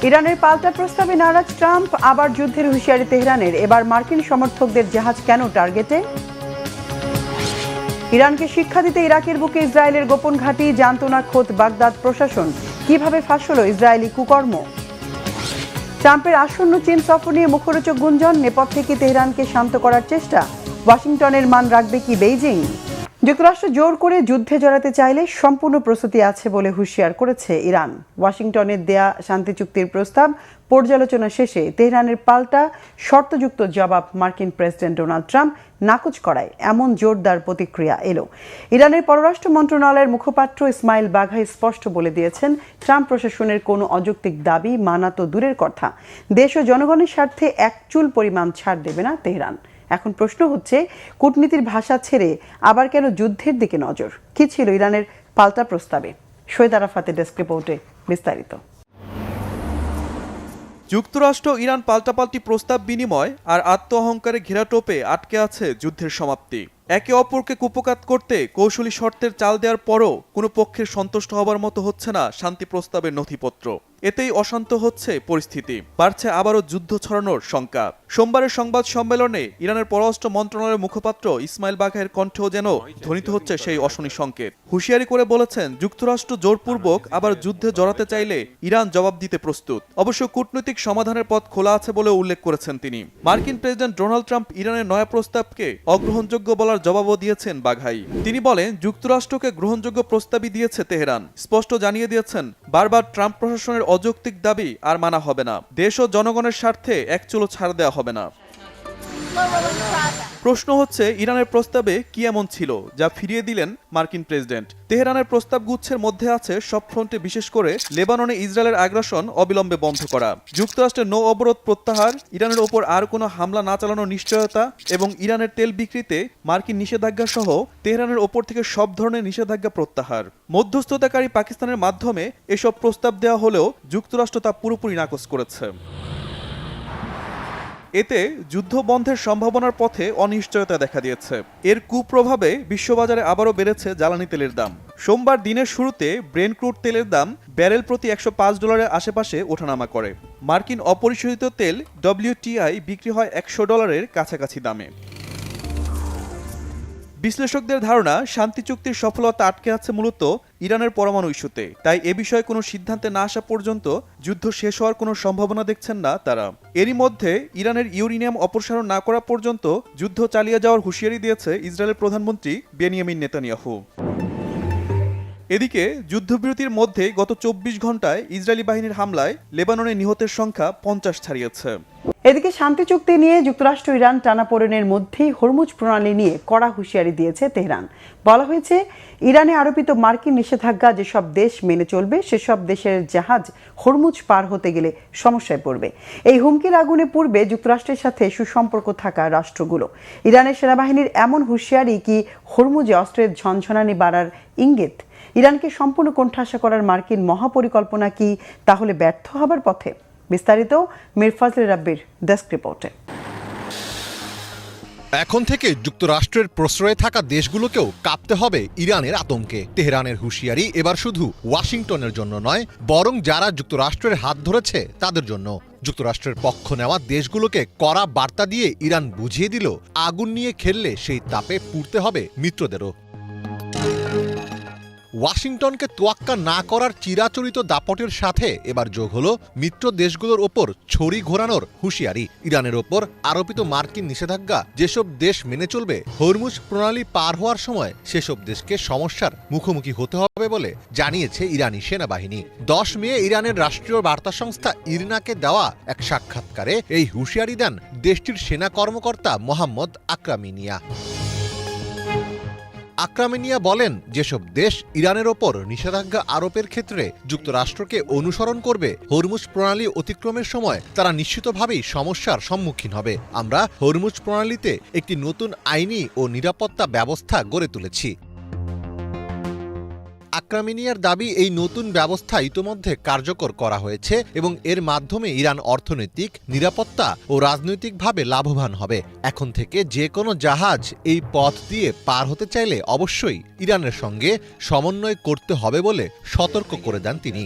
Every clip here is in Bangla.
ইরানের পাল্টা প্রস্তাবে নারাজ ট্রাম্প, আবার যুদ্ধের হুঁশিয়ারি তেহরানের। এবার মার্কিন সমর্থকদের জাহাজ কেন টার্গেটে? ইরানকে শিক্ষা দিতে ইরাকের বুকে ইসরায়েলের গোপন ঘাঁটি, জানত না খোদ বাগদাদ প্রশাসন। কিভাবে ফাঁস হলো ইসরায়েলি কুকর্ম? ট্রাম্পের আসন্ন চীন সফর নিয়ে মুখরোচক গুঞ্জন, নেপথ্যে কি তেহরানকে শান্ত করার চেষ্টা? ওয়াশিংটনের মান রাখবে কি বেইজিং? যুক্তরাষ্ট্র জোর করে যুদ্ধে জড়াতে চাইলে সম্পূর্ণ প্রস্তুতি আছে বলে হুঁশিয়ার করেছে ইরান। ওয়াশিংটনের দেয়া শান্তি চুক্তির প্রস্তাব পর্যালোচনা শেষে তেহরানের পাল্টা শর্তযুক্ত জবাব মার্কিন প্রেসিডেন্ট ডোনাল্ড ট্রাম্প নাকচ করায় এমন জোরদার প্রতিক্রিয়া এলো। ইরানের পররাষ্ট্র মন্ত্রণালয়ের মুখপাত্র ইসমাইল বাঘাই স্পষ্ট বলে দিয়েছেন, ট্রাম্প প্রশাসনের কোনো অযৌক্তিক দাবি মানা তো দূরের কথা, দেশ ও জনগণের স্বার্থে এক চুল পরিমাণ ছাড় দেবে না তেহরান। এখন প্রশ্ন হচ্ছে, কূটনীতির ভাষা ছেড়ে আবার কেন যুদ্ধের দিকে নজর? কি ছিল ইরানের পাল্টা প্রস্তাবে? শহীদ আরাফাতের ডেস্ক রিপোর্টে বিস্তারিত। যুক্তরাষ্ট্র ইরান পাল্টাপাল্টি প্রস্তাব বিনিময় আর আত্ম অহংকারে ঘেরা টোপে আটকে আছে যুদ্ধের সমাপ্তি। একে অপরকে কুপকাত করতে কৌশলী শর্তের চাল দেওয়ার পরও কোনো পক্ষের সন্তুষ্ট হবার মতো হচ্ছে না শান্তি প্রস্তাবের নথিপত্র। এতেই অশান্ত হচ্ছে পরিস্থিতি, বাড়ছে আবারও যুদ্ধ ছড়ানোর শঙ্কা। সোমবারের সংবাদ সম্মেলনে ইরানের পররাষ্ট্র মন্ত্রণালয়ের মুখপাত্র ইসমাইল বাঘাইয়ের কণ্ঠেও যেন ধ্বনিত হচ্ছে সেই অশনি সংকেত। হুঁশিয়ারি করে বলেছেন, যুক্তরাষ্ট্র জোরপূর্বক আবার যুদ্ধে জড়াতে চাইলে ইরান জবাব দিতে প্রস্তুত। অবশ্য কূটনৈতিক সমাধানের পথ খোলা আছে বলে উল্লেখ করেছেন তিনি। মার্কিন প্রেসিডেন্ট ডোনাল্ড ট্রাম্প ইরানের নয়া প্রস্তাবকে অগ্রহণযোগ্য বলার জবাবও দিয়েছেন বাঘাই। তিনি বলেন, যুক্তরাষ্ট্রকে গ্রহণযোগ্য প্রস্তাবই দিয়েছে তেহরান। স্পষ্ট জানিয়ে দিয়েছেন, বারবার ট্রাম্প প্রশাসনের অযৌক্তিক দাবি আর মানা হবে না, দেশ ও জনগণের স্বার্থে এক চুলো ছাড় দেওয়া হবে না। প্রশ্ন হচ্ছে, ইরানের প্রস্তাবে কি এমন ছিল যা ফিরিয়ে দিলেন মার্কিন প্রেসিডেন্ট? তেহরানের প্রস্তাব গুচ্ছের মধ্যে আছে সব ফ্রন্টে, বিশেষ করে লেবাননে ইসরায়েলের আগ্রাসন অবিলম্বে বন্ধ করা, যুক্তরাষ্ট্রের নৌ অবরোধ প্রত্যাহার, ইরানের ওপর আর কোনো হামলা না চালানোর নিশ্চয়তা এবং ইরানের তেল বিক্রিতে মার্কিন নিষেধাজ্ঞা সহ তেহরানের ওপর থেকে সব ধরনের নিষেধাজ্ঞা প্রত্যাহার। মধ্যস্থতাকারী পাকিস্তানের মাধ্যমে এসব প্রস্তাব দেওয়া হলেও যুক্তরাষ্ট্র তা পুরোপুরি নাকচ করেছে। এতে যুদ্ধ বন্ধের সম্ভাবনার পথে অনিশ্চয়তা দেখা দিয়েছে। এর কুপ্রভাবে বিশ্ববাজারে আবারও বেড়েছে জ্বালানি তেলের দাম। সোমবার দিনের শুরুতে ব্রেন্ট ক্রুড তেলের দাম ব্যারেল প্রতি $105 আশেপাশে ওঠানামা করে। মার্কিন অপরিশোধিত তেল WTI বিক্রি হয় $100 কাছাকাছি দামে। বিশ্লেষকদের ধারণা, শান্তি চুক্তির সফলতা আটকে আছে মূলত ইরানের পরমাণু ইস্যুতে। তাই এ বিষয়ে কোনো সিদ্ধান্তে না আসা পর্যন্ত যুদ্ধ শেষ হওয়ার কোনো সম্ভাবনা দেখছেন না তারা। এরই মধ্যে ইরানের ইউরেনিয়াম অপসারণ না করা পর্যন্ত যুদ্ধ চালিয়ে যাওয়ার হুঁশিয়ারি দিয়েছে ইসরায়েলের প্রধানমন্ত্রী বেনিয়ামিন নেতানিয়াহু। এদিকে যুদ্ধবিরতির মধ্যে গত 24 ঘন্টায় ইসরায়েলি বাহিনীর হামলায় লেবাননে নিহতের সংখ্যা 50 ছাড়িয়েছে। এদিকে শান্তি চুক্তি নিয়ে যুক্তরাষ্ট্র ইরান টানাপোড়েনের মধ্যেই হরমুজ প্রণালী নিয়ে কড়া হুঁশিয়ারি দিয়েছে তেহরান। বলা হয়েছে, ইরানে আরোপিত মার্কিন নিষেধাজ্ঞা যেসব দেশ মেনে চলবে সেসব দেশের জাহাজ হরমুজ পার হতে গেলে সমস্যায় পড়বে। এই হুমকির আগুনে পূর্বে যুক্তরাষ্ট্রের সাথে সুসম্পর্ক থাকা রাষ্ট্রগুলো। ইরানের সেনাবাহিনীর এমন হুঁশিয়ারি কি হরমুজে অস্ত্রের ঝনঝনানি বাড়ার ইঙ্গিত? ইরানকে সম্পূর্ণ কোণঠাসা করার মার্কিন মহাপরিকল্পনা কি তাহলে ব্যর্থ হবার পথে? বিস্তারিত মীর ফজলে রাব্বির ডেস্ক রিপোর্টে। এখন থেকে যুক্তরাষ্ট্রের প্রশ্রয়ে থাকা দেশগুলোকেও কাঁপতে হবে ইরানের আতঙ্কে। তেহরানের হুঁশিয়ারি এবার শুধু ওয়াশিংটনের জন্য নয়, বরং যারা যুক্তরাষ্ট্রের হাত ধরেছে তাদের জন্য। যুক্তরাষ্ট্রের পক্ষ নেওয়া দেশগুলোকে কড়া বার্তা দিয়ে ইরান বুঝিয়ে দিল, আগুন নিয়ে খেললে সেই তাপে পুড়তে হবে মিত্রদেরও। ওয়াশিংটনকে তোয়াক্কা না করার চিরাচরিত দাপটের সাথে এবার যোগ হলো মিত্র দেশগুলোর ওপর ছড়ি ঘোরানোর হুঁশিয়ারি। ইরানের ওপর আরোপিত মার্কিন নিষেধাজ্ঞা যেসব দেশ মেনে চলবে, হরমুজ প্রণালী পার হওয়ার সময় সেসব দেশকে সমস্যার মুখোমুখি হতে হবে বলে জানিয়েছে ইরানি সেনাবাহিনী। 10 মে ইরানের রাষ্ট্রীয় বার্তা সংস্থা ইরনাকে দেওয়া এক সাক্ষাৎকারে এই হুঁশিয়ারি দেন দেশটির সেনা কর্মকর্তা মোহাম্মদ আকরামিনিয়া। আকরামিনিয়া বলেন, যেসব দেশ ইরানের ওপর নিষেধাজ্ঞা আরোপের ক্ষেত্রে যুক্তরাষ্ট্রকে অনুসরণ করবে, হরমুজ প্রণালী অতিক্রমের সময় তারা নিশ্চিতভাবেই সমস্যার সম্মুখীন হবে। আমরা হরমুজ প্রণালীতে একটি নতুন আইনি ও নিরাপত্তা ব্যবস্থা গড়ে তুলেছি। আক্রামিনিয়ার দাবি, এই নতুন ব্যবস্থা ইতোমধ্যে কার্যকর করা হয়েছে এবং এর মাধ্যমে ইরান অর্থনৈতিক, নিরাপত্তা ও রাজনৈতিকভাবে লাভবান হবে। এখন থেকে যে কোনো জাহাজ এই পথ দিয়ে পার হতে চাইলে অবশ্যই ইরানের সঙ্গে সমন্বয় করতে হবে বলে সতর্ক করে দেন তিনি।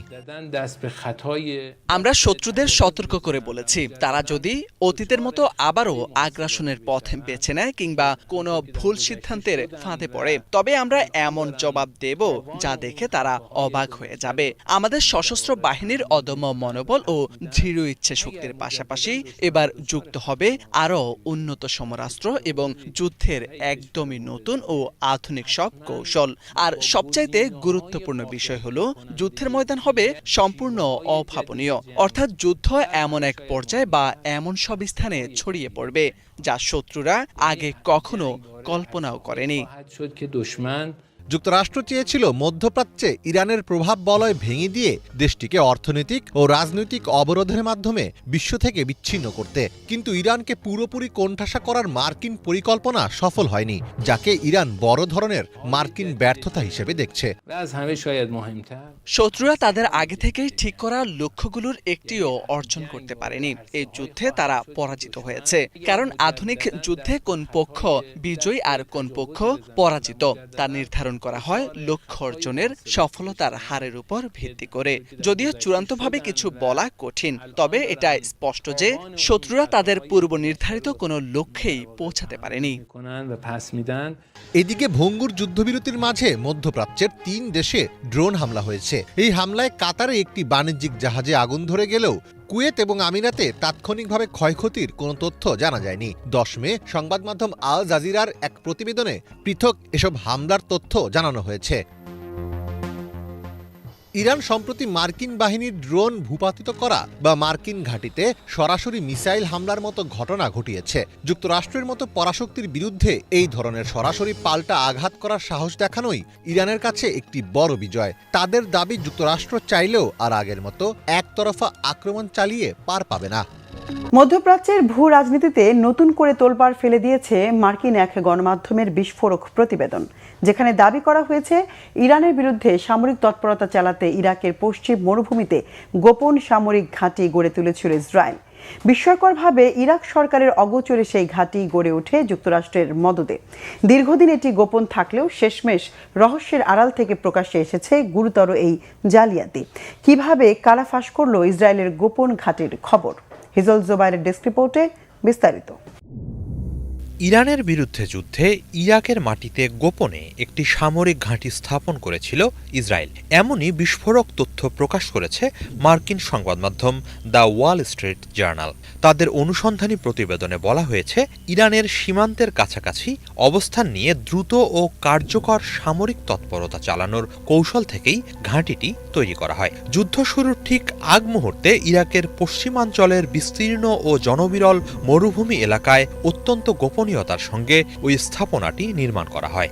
আমরা শত্রুদের সতর্ক করে বলেছি, তারা যদি অতীতের মতো আবারও আগ্রাসনের পথ বেছে নেয় কিংবা কোনো ভুল সিদ্ধান্তের ফাঁদে পড়ে, তবে আমরা এমন জবাব দেব যা দেখে তারা অবাক হয়ে যাবে। আমাদের সশস্ত্র বাহিনীর অদম্য মনোবল ও দৃঢ় ইচ্ছে শক্তির পাশাপাশি এবার যুক্ত হবে আরও উন্নত সমরাস্ত্র এবং যুদ্ধের একদমই নতুন ও আধুনিক সব কৌশল। আর সবচাইতে গুরুত্বপূর্ণ বিষয় হলো, যুদ্ধের ময়দান হবে সম্পূর্ণ অভাবনীয়, অর্থাৎ যুদ্ধ এমন এক পর্যায়ে বা এমন সব স্থানে ছড়িয়ে পড়বে যা শত্রুরা আগে কখনো কল্পনাও করেনি। যুক্তরাষ্ট্র চেয়েছিল মধ্যপ্রাচ্যে ইরানের প্রভাব বলয় ভেঙে দিয়ে দেশটিকে অর্থনৈতিক ও রাজনৈতিক অবরোধের মাধ্যমে বিশ্ব থেকে বিচ্ছিন্ন করতে, কিন্তু ইরানকে পুরোপুরি কোণঠাসা করার মার্কিন পরিকল্পনা সফল হয়নি, যাকে ইরান বড় ধরনের মার্কিন ব্যর্থতা হিসেবে দেখছে। শত্রুরা তাদের আগে থেকেই ঠিক করা লক্ষ্যগুলোর একটিও অর্জন করতে পারেনি। এই যুদ্ধে তারা পরাজিত হয়েছে, কারণ আধুনিক যুদ্ধে কোন পক্ষ বিজয়ী আর কোন পক্ষ পরাজিত তা নির্ধারণ করা হয় লক্ষ্য অর্জনের সফলতার হারের উপর ভিত্তি করে। যদিও চূড়ান্তভাবে কিছু বলা কঠিন, তবে এটা স্পষ্ট যে শত্রুরা তাদের পূর্ব নির্ধারিত কোনো লক্ষ্যেই পৌঁছাতে পারেনি। এদিকে ভঙ্গুর যুদ্ধবিরতির মাঝে মধ্যপ্রাচ্যের ৩ দেশে ড্রোন হামলা হয়েছে। এই হামলায় কাতারে একটি বাণিজ্যিক জাহাজে আগুন ধরে গেলেও কুয়েত এবং আমিরাতে তাৎক্ষণিকভাবে ক্ষয়ক্ষতির কোনো তথ্য জানা যায়নি। 10 মে সংবাদ মাধ্যম আল জাজিরার এক প্রতিবেদনে পৃথক এসব হামলার তথ্য জানানো হয়েছে। ইরান সম্প্রতি মার্কিন বাহিনীর ড্রোন ভূপাতিত করা বা মার্কিন ঘাঁটিতে সরাসরি মিসাইল হামলার মতো ঘটনা ঘটিয়েছে। যুক্তরাষ্ট্রের মতো পরাশক্তির বিরুদ্ধে এই ধরনের সরাসরি পাল্টা আঘাত করার সাহস দেখানোই ইরানের কাছে একটি বড় বিজয়। তাদের দাবি, যুক্তরাষ্ট্র চাইলেও আর আগের মতো একতরফা আক্রমণ চালিয়ে পার পাবে না। মধ্যপ্রাচ্যের ভূ রাজনীতিতে নতুন করে তোলপাড় ফেলে দিয়েছে মার্কিন এক গণমাধ্যমের বিস্ফোরক প্রতিবেদন, যেখানে দাবি করা হয়েছে ইরানের বিরুদ্ধে সামরিক তৎপরতা চালাতে ইরাকের পশ্চিম মরুভূমিতে গোপন সামরিক ঘাঁটি গড়ে তুলেছিল ইসরায়েল। বিস্ময়করভাবে ইরাক সরকারের অগোচরে সেই ঘাঁটি গড়ে ওঠে যুক্তরাষ্ট্রের মদদে। দীর্ঘদিন এটি গোপন থাকলেও শেষমেশ রহস্যের আড়াল থেকে প্রকাশ্যে এসেছে গুরুতর এই জালিয়াতি। কিভাবে কারা ফাঁস করলো ইসরায়েলের গোপন ঘাঁটির খবর? হিজল জোবাইরের ডেস্ক রিপোর্টে বিস্তারিত। ইরানের বিরুদ্ধে যুদ্ধে ইরাকের মাটিতে গোপনে একটি সামরিক ঘাঁটি স্থাপন করেছিল ইসরায়েল, এমনই বিস্ফোরক তথ্য প্রকাশ করেছে মার্কিন সংবাদ মাধ্যম দ্য ওয়াল স্ট্রিট জার্নাল। তাদের অনুসন্ধানী প্রতিবেদনে বলা হয়েছে, ইরানের সীমান্তের কাছাকাছি অবস্থান নিয়ে দ্রুত ও কার্যকর সামরিক তৎপরতা চালানোর কৌশল থেকেই ঘাঁটিটি তৈরি করা হয়। যুদ্ধ শুরুর ঠিক আগ মুহূর্তে ইরাকের পশ্চিমাঞ্চলের বিস্তীর্ণ ও জনবিরল মরুভূমি এলাকায় অত্যন্ত গোপনীয়তার সঙ্গে ওই স্থাপনাটি নির্মাণ করা হয়।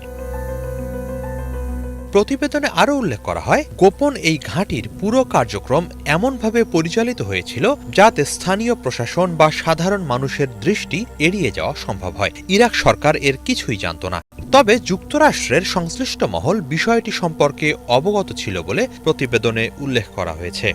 প্রতিবেদনে আরও উল্লেখ করা হয়, গোপন এই ঘাঁটির পুরো কার্যক্রম এমনভাবে পরিচালিত হয়েছিল যাতে স্থানীয় প্রশাসন বা সাধারণ মানুষের দৃষ্টি এড়িয়ে যাওয়া সম্ভব হয়। ইরাক সরকার এর কিছুই জানত না, তবে যুক্তরাষ্ট্রের সংশ্লিষ্ট মহল বিষয়টি সম্পর্কে অবগত ছিল বলে প্রতিবেদনে উল্লেখ করা হয়েছে।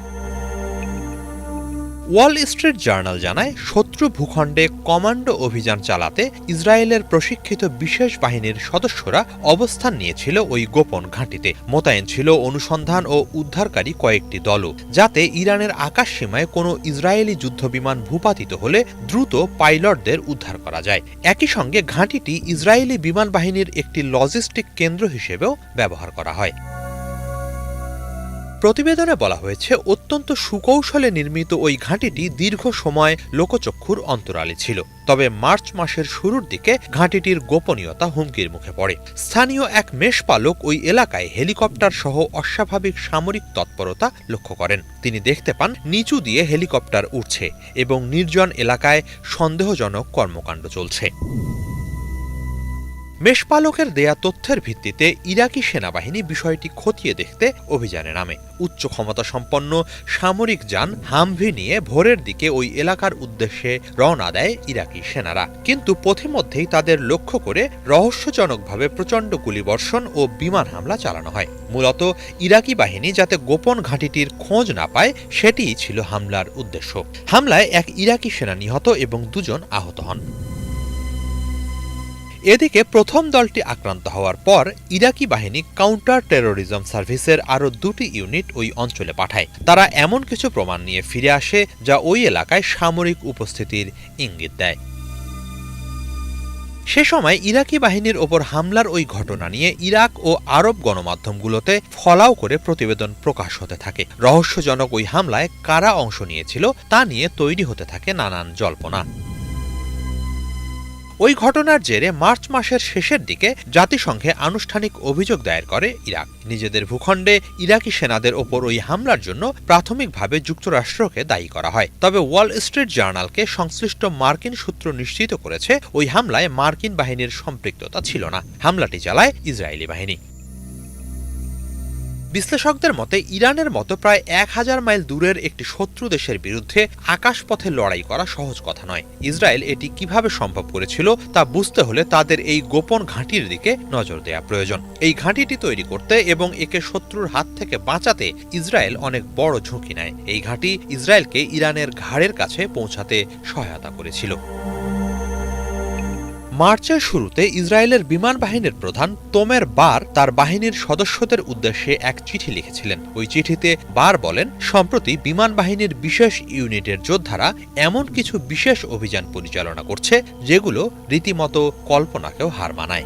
ওয়াল স্ট্রিট জার্নাল জানায়, শত্রু ভূখণ্ডে কমান্ডো অভিযান চালাতে ইসরায়েলের প্রশিক্ষিত বিশেষ বাহিনীর সদস্যরা অবস্থান নিয়েছিল ওই গোপন ঘাঁটিতে। মোতায়েন ছিল অনুসন্ধান ও উদ্ধারকারী কয়েকটি দলও, যাতে ইরানের আকাশসীমায় কোনো ইসরায়েলি যুদ্ধবিমান ভূপাতিত হলে দ্রুত পাইলটদের উদ্ধার করা যায়। একই সঙ্গে ঘাঁটিটি ইসরায়েলি বিমান বাহিনীর একটি লজিস্টিক কেন্দ্র হিসেবেও ব্যবহার করা হয়। প্রতিবেদনে বলা হয়েছে, অত্যন্ত সুকৌশলে নির্মিত ওই ঘাঁটিটি দীর্ঘ সময় লোকচক্ষুর অন্তরালে ছিল। তবে মার্চ মাসের শুরুর দিকে ঘাঁটিটির গোপনীয়তা হুমকির মুখে পড়ে। স্থানীয় এক মেষপালক ওই এলাকায় হেলিকপ্টার সহ অস্বাভাবিক সামরিক তৎপরতা লক্ষ্য করেন। তিনি দেখতে পান নিচু দিয়ে হেলিকপ্টার উঠছে এবং নির্জন এলাকায় সন্দেহজনক কর্মকাণ্ড চলছে। মেষপালকের দেয়া তথ্যের ভিত্তিতে ইরাকি সেনাবাহিনী বিষয়টি খতিয়ে দেখতে অভিযানে নামে। উচ্চ ক্ষমতা সম্পন্ন সামরিক যান হামভি নিয়ে ভোরের দিকে ওই এলাকার উদ্দেশ্যে রওনা দেয় ইরাকি সেনারা, কিন্তু পথিমধ্যেই তাদের লক্ষ্য করে রহস্যজনকভাবে প্রচণ্ড গুলিবর্ষণ ও বিমান হামলা চালানো হয়। মূলত ইরাকি বাহিনী যাতে গোপন ঘাঁটিটির খোঁজ না পায় সেটিই ছিল হামলার উদ্দেশ্য। হামলায় এক ইরাকি সেনা নিহত এবং 2 জন আহত হন। এদিকে প্রথম দলটি আক্রান্ত হওয়ার পর ইরাকি বাহিনী কাউন্টার টেরোরিজম সার্ভিসের আরও 2টি ইউনিট ওই অঞ্চলে পাঠায়। তারা এমন কিছু প্রমাণ নিয়ে ফিরে আসে যা ওই এলাকায় সামরিক উপস্থিতির ইঙ্গিত দেয়। সে সময় ইরাকি বাহিনীর ওপর হামলার ওই ঘটনা নিয়ে ইরাক ও আরব গণমাধ্যমগুলোতে ফলাও করে প্রতিবেদন প্রকাশ হতে থাকে। রহস্যজনক ওই হামলায় কারা অংশ নিয়েছিল তা নিয়ে তৈরি হতে থাকে নানান জল্পনা। ওই ঘটনার জেরে মার্চ মাসের শেষের দিকে জাতিসংঘে আনুষ্ঠানিক অভিযোগ দায়ের করে ইরাক। নিজেদের ভূখণ্ডে ইরাকি সেনাদের ওপর ওই হামলার জন্য প্রাথমিকভাবে যুক্তরাষ্ট্রকে দায়ী করা হয়। তবে ওয়াল স্ট্রিট জার্নালকে সংশ্লিষ্ট মার্কিন সূত্র নিশ্চিত করেছে ওই হামলায় মার্কিন বাহিনীর সম্পৃক্ততা ছিল না। হামলাটি চালায় ইসরায়েলি বাহিনী। বিশ্লেষকদের মতে ইরানের মতো প্রায় 1000 মাইল দূরের একটি শত্রু দেশের বিরুদ্ধে আকাশপথে লড়াই করা সহজ কথা নয়। ইসরায়েল এটি কিভাবে সম্ভব করেছিল তা বুঝতে হলে তাদের এই গোপন ঘাঁটির দিকে নজর দেওয়া প্রয়োজন। এই ঘাঁটিটি তৈরি করতে এবং একে শত্রুর হাত থেকে বাঁচাতে ইসরায়েল অনেক বড় ঝুঁকি নেয়। এই ঘাঁটি ইসরায়েলকে ইরানের ঘাড়ের কাছে পৌঁছাতে সহায়তা করেছিল। মার্চের শুরুতে ইসরায়েলের বিমান বাহিনীর প্রধান তোমের বার তার বাহিনীর সদস্যদের উদ্দেশ্যে এক চিঠি লিখেছিলেন। ওই চিঠিতে বার বলেন, সম্প্রতি বিমান বাহিনীর বিশেষ ইউনিটের যোদ্ধারা এমন কিছু বিশেষ অভিযান পরিচালনা করছে যেগুলো রীতিমতো কল্পনাকেও হার মানায়।